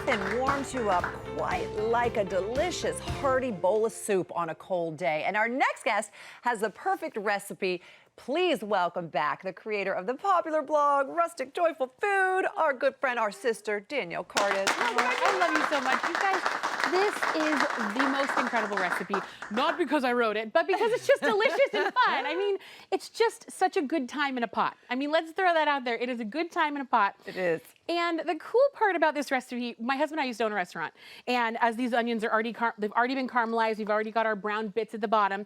Nothing warms you up quite like a delicious, hearty bowl of soup on a cold day. And our next guest has the perfect recipe. Please welcome back the creator of the popular blog, Rustic Joyful Food, our good friend, our sister, Danielle Kartes. I love you so much. You guys, this is the most incredible recipe. Not because I wrote it, but because it's just delicious and fun. I mean, it's just such a good time in a pot. I mean, let's throw that out there. It is a good time in a pot. It is. And the cool part about this recipe, my husband and I used to own a restaurant. And as these onions are they've already been caramelized, we've already got our brown bits at the bottom.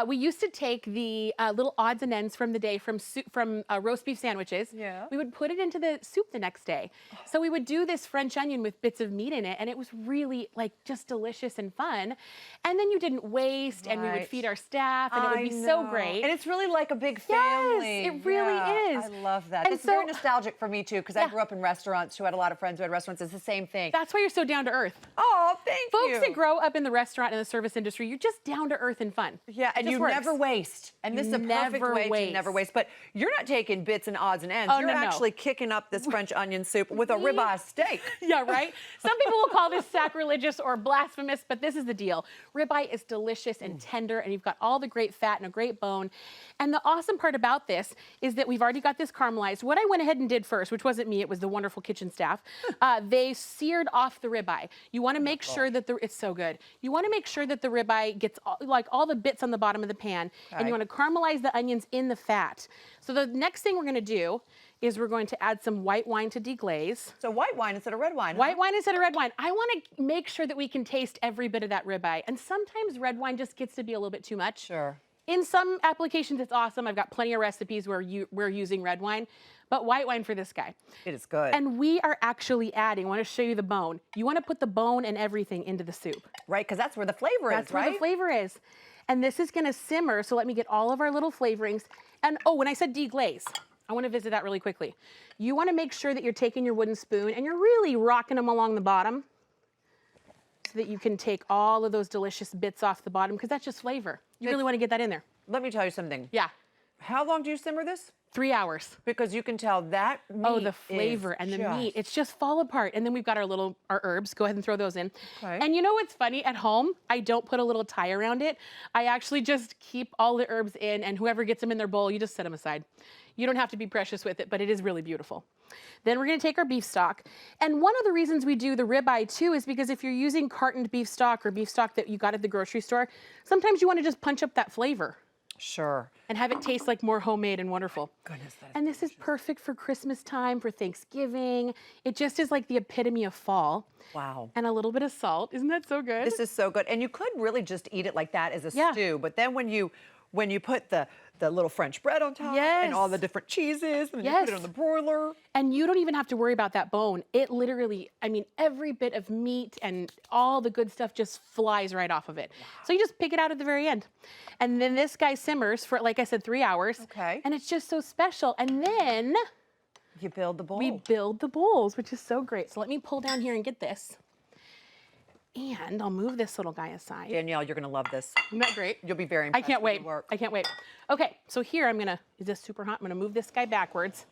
We used to take the little odds and ends from the day from roast beef sandwiches. Yeah. We would put it into the soup the next day. So we would do this French onion with bits of meat in it, and it was really like just delicious and fun. And then you didn't waste, and we would feed our staff, and it would be so great. And it's really like a big family. Yes, it really is. I love that. And It's very nostalgic for me too, because I grew up in restaurants who had a lot of friends who had restaurants. It's the same thing. That's why you're so down to earth. Oh, thank you. Folks that grow up in the restaurant and the service industry, you're just down to earth and fun. Yeah, and you never waste. And this is a perfect way to never waste. But you're not taking bits and odds and ends. Oh, you're actually kicking up this French onion soup with a ribeye steak. Yeah, right? Some people will call this sacrilegious or blasphemous, but this is the deal. Ribeye is delicious and tender, and you've got all the great fat and a great bone. And the awesome part about this is that we've already got this caramelized. What I went ahead and did first, which wasn't me, it was the wonderful kitchen staff, they seared off the ribeye. You want to make sure that it's so good. You want to make sure that the ribeye gets all the bits on the bottom of the pan, and you want to caramelize the onions in the fat. So the next thing we're going to do is we're going to add some white wine to deglaze. So white wine instead of red wine. White wine instead of red wine. I want to make sure that we can taste every bit of that ribeye. And sometimes red wine just gets to be a little bit too much. Sure. In some applications, it's awesome. I've got plenty of recipes where we're using red wine, but white wine for this guy. It is good. And we are actually adding, I want to show you the bone. You want to put the bone and everything into the soup. Right, because that's where the flavor is, right? That's where the flavor is. And this is going to simmer, so let me get all of our little flavorings. And oh, when I said deglaze, I want to visit that really quickly. You want to make sure that you're taking your wooden spoon and you're really rocking them along the bottom so that you can take all of those delicious bits off the bottom, because that's just flavor. You really want to get that in there. Let me tell you something. Yeah. How long do you simmer this? 3 hours. Because you can tell that meat the flavor and the meat, it's just fall apart. And then we've got our herbs. Go ahead and throw those in. Okay. And you know what's funny? At home, I don't put a little tie around it. I actually just keep all the herbs in, and whoever gets them in their bowl, you just set them aside. You don't have to be precious with it, but it is really beautiful. Then we're gonna take our beef stock. And one of the reasons we do the ribeye too is because if you're using cartoned beef stock or beef stock that you got at the grocery store, sometimes you wanna just punch up that flavor. Sure. And have it taste like more homemade and wonderful. Goodness, that is and this is perfect for Christmas time, for Thanksgiving. It just is like the epitome of fall. Wow. And a little bit of salt. Isn't that so good? This is so good. And you could really just eat it like that as a stew. But then when you put the little French bread on top and all the different cheeses, and you put it on the broiler. And you don't even have to worry about that bone. It literally, I mean, every bit of meat and all the good stuff just flies right off of it. Wow. So you just pick it out at the very end. And then this guy simmers for, like I said, 3 hours. Okay. And it's just so special. And then you build the bowl. We build the bowls, which is so great. So let me pull down here and get this. And I'll move this little guy aside. Danielle, you're going to love this. Isn't that great? You'll be very impressed. I can't wait. With your work. I can't wait. Okay, so here is this super hot? I'm gonna move this guy backwards.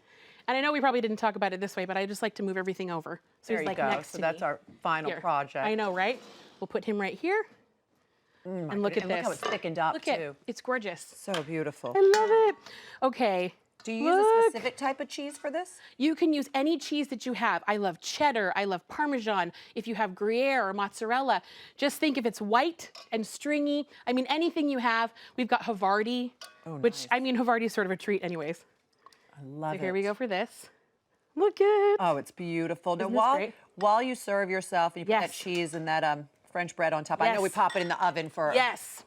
And I know we probably didn't talk about it this way, but I just like to move everything over. So there he's you like go. next so to that's me. our final project. I know, right? We'll put him right here. And look at this. Look how it's thickened up look too. It's gorgeous. So beautiful. I love it. Okay. Do you use a specific type of cheese for this? You can use any cheese that you have. I love cheddar. I love Parmesan. If you have Gruyere or mozzarella, just think if it's white and stringy. I mean, anything you have. We've got Havarti, which, I mean, Havarti is sort of a treat anyways. I love it. Here we go for this. Look at. Oh, it's beautiful. Now, Isn't this great? while you serve yourself and you put that cheese and that French bread on top, I know we pop it in the oven for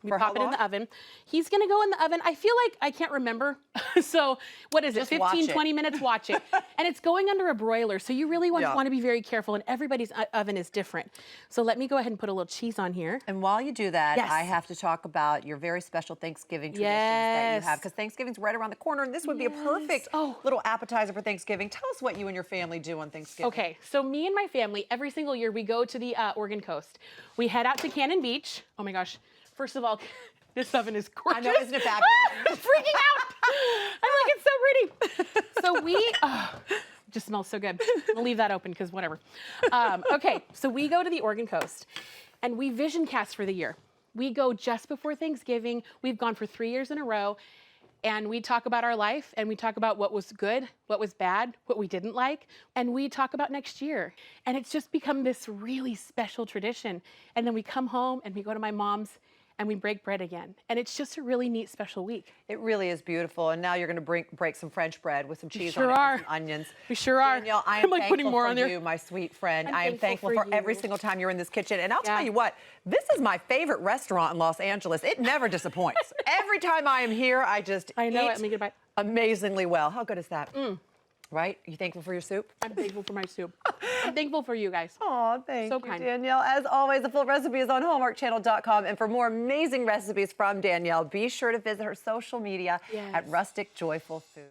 we pop it in the oven. He's gonna go in the oven. I feel like I can't remember. So what is it? 15, 20 minutes, watch it. And it's going under a broiler. So you really want to be very careful, and everybody's oven is different. So let me go ahead and put a little cheese on here. And while you do that, I have to talk about your very special Thanksgiving traditions that you have, because Thanksgiving's right around the corner, and this would be a perfect little appetizer for Thanksgiving. Tell us what you and your family do on Thanksgiving. Okay, so me and my family, every single year we go to the Oregon coast. We head out to Cannon Beach. Oh my gosh. First of all, this oven is gorgeous. I know, isn't it fabulous? I'm freaking out. I'm like, it's so pretty. So we, just smells so good. We'll leave that open because whatever. Okay, so we go to the Oregon coast and we vision cast for the year. We go just before Thanksgiving. We've gone for 3 years in a row. And we talk about our life, and we talk about what was good, what was bad, what we didn't like, and we talk about next year. And it's just become this really special tradition. And then we come home and we go to my mom's and we break bread again. And it's just a really neat, special week. It really is beautiful. And now you're going to break some French bread with some cheese on it are. and some onions. We sure are. Danielle, I am I'm like thankful putting more for on there. you, my sweet friend. I'm I am thankful thankful for for every you. single time you're in this kitchen. And I'll Yeah. tell you what, this is my favorite restaurant in Los Angeles. It never disappoints. Every time I am here, I just I know eat it. Let me get a bite. amazingly well. How good is that? Right? You thankful for your soup? I'm thankful for my soup. I'm thankful for you guys. Oh, thank So you, kind. Danielle. As always, the full recipe is on hallmarkchannel.com. And for more amazing recipes from Danielle, be sure to visit her social media Yes. at Rustic Joyful Food.